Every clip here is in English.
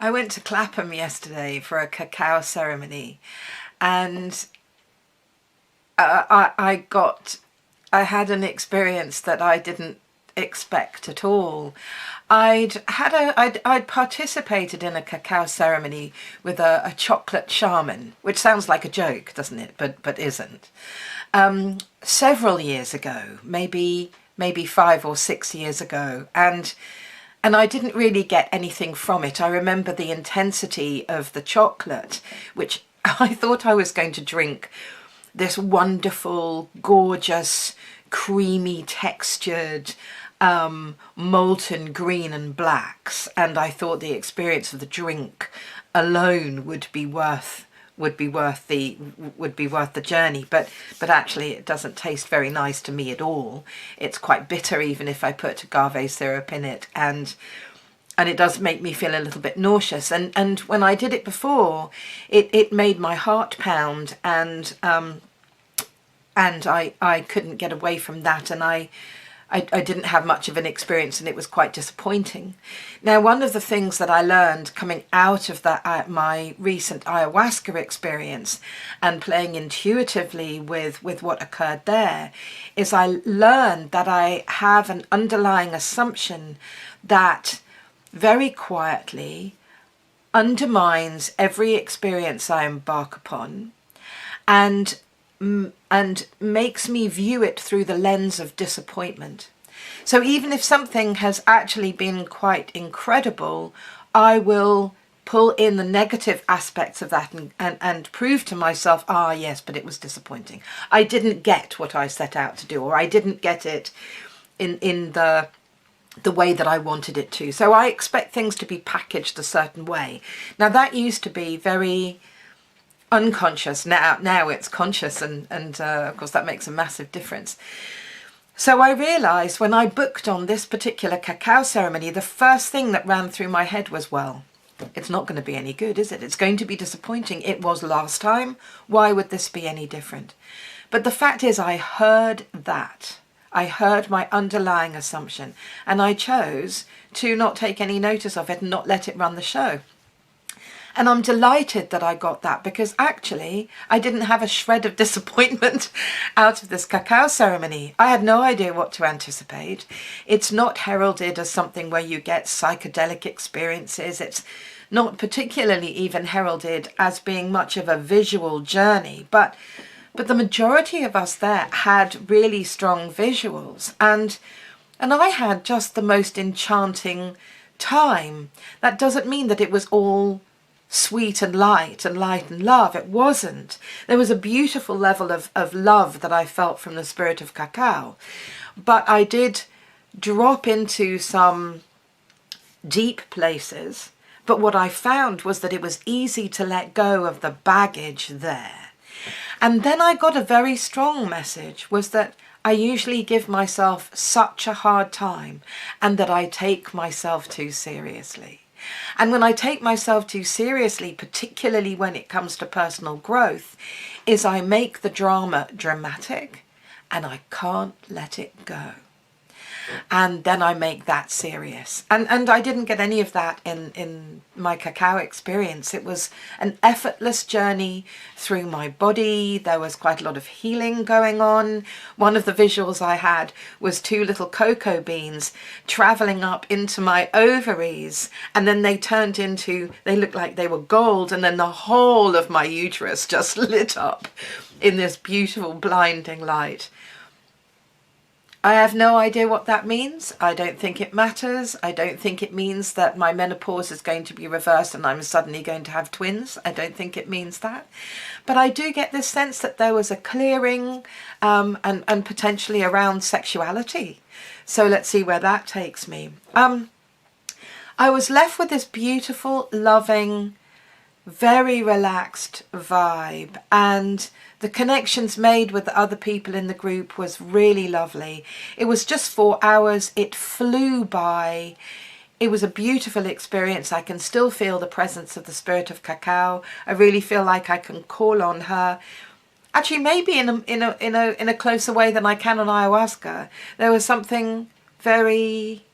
I went to Clapham yesterday for a cacao ceremony, and I had an experience that I didn't expect at all. I'd participated in a cacao ceremony with a chocolate shaman, which sounds like a joke, doesn't it? But isn't. Several years ago, maybe 5 or 6 years ago, and I didn't really get anything from it. I remember the intensity of the chocolate, which I thought I was going to drink this wonderful, gorgeous, creamy textured, molten green and blacks, and I thought the experience of the drink alone would be worth the journey, but actually it doesn't taste very nice to me at all. It's quite bitter, even if I put agave syrup in it, and it does make me feel a little bit nauseous. And when I did it before, it made my heart pound, and I couldn't get away from that, and I didn't have much of an experience, and it was quite disappointing. Now, one of the things that I learned coming out of that my recent ayahuasca experience and playing intuitively with what occurred there is I learned that I have an underlying assumption that very quietly undermines every experience I embark upon, and makes me view it through the lens of disappointment. So even if something has actually been quite incredible, I will pull in the negative aspects of that and prove to myself, yes, but it was disappointing. I didn't get what I set out to do, or I didn't get it in the way that I wanted it to. So I expect things to be packaged a certain way. Now, that used to be very unconscious. Now it's conscious, and of course that makes a massive difference. So I realized when I booked on this particular cacao ceremony, the first thing that ran through my head was, well, it's not going to be any good, is it? It's going to be disappointing. It was last time. Why would this be any different? But the fact is, I heard that. I heard my underlying assumption, and I chose to not take any notice of it and not let it run the show. And I'm delighted that I got that, because actually I didn't have a shred of disappointment out of this cacao ceremony. I had no idea what to anticipate. It's not heralded as something where you get psychedelic experiences. It's not particularly even heralded as being much of a visual journey, but the majority of us there had really strong visuals, and I had just the most enchanting time. That doesn't mean that it was all sweet and light and love. It wasn't. There was a beautiful level of love that I felt from the spirit of cacao, but I did drop into some deep places. But what I found was that it was easy to let go of the baggage there. And then I got a very strong message, was that I usually give myself such a hard time, and that I take myself too seriously. And when I take myself too seriously, particularly when it comes to personal growth, is I make the drama dramatic, and I can't let it go. And then I make that serious. And I didn't get any of that in my cacao experience. It was an effortless journey through my body. There was quite a lot of healing going on. One of the visuals I had was 2 little cocoa beans traveling up into my ovaries, and then they looked like they were gold, and then the whole of my uterus just lit up in this beautiful blinding light. I have no idea what that means. I don't think it matters. I don't think it means that my menopause is going to be reversed and I'm suddenly going to have twins. I don't think it means that. But I do get this sense that there was a clearing, and potentially around sexuality. So let's see where that takes me. I was left with this beautiful, loving, very relaxed vibe, and the connections made with the other people in the group was really lovely. It was just 4 hours. It flew by. It was a beautiful experience. I can still feel the presence of the spirit of cacao. I really feel like I can call on her. Actually, maybe in a closer way than I can on ayahuasca. There was something very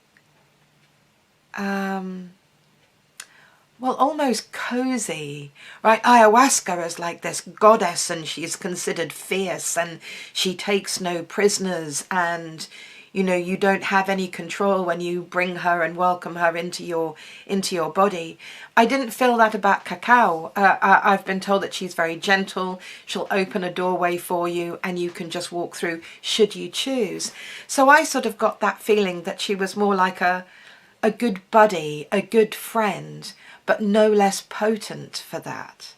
well, almost cozy, right? Ayahuasca is like this goddess, and she's considered fierce, and she takes no prisoners, and you know, you don't have any control when you bring her and welcome her into your body. I didn't feel that about cacao. I've been told that she's very gentle. She'll open a doorway for you and you can just walk through should you choose. So I sort of got that feeling that she was more like a good buddy, a good friend, but no less potent for that.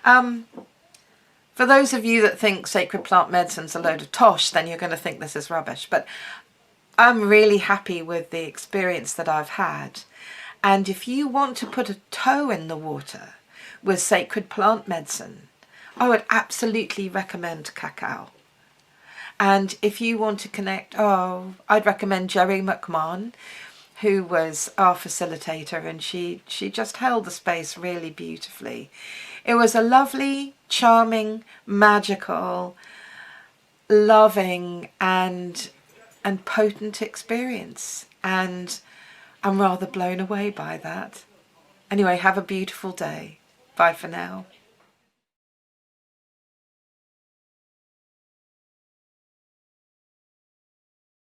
For those of you that think sacred plant medicine's a load of tosh, then you're going to think this is rubbish. But I'm really happy with the experience that I've had. And if you want to put a toe in the water with sacred plant medicine, I would absolutely recommend cacao. And if you want to connect, I'd recommend Jerry McMahon, who was our facilitator, and she just held the space really beautifully. It was a lovely, charming, magical, loving and potent experience, and I'm rather blown away by that. Anyway, have a beautiful day. Bye for now.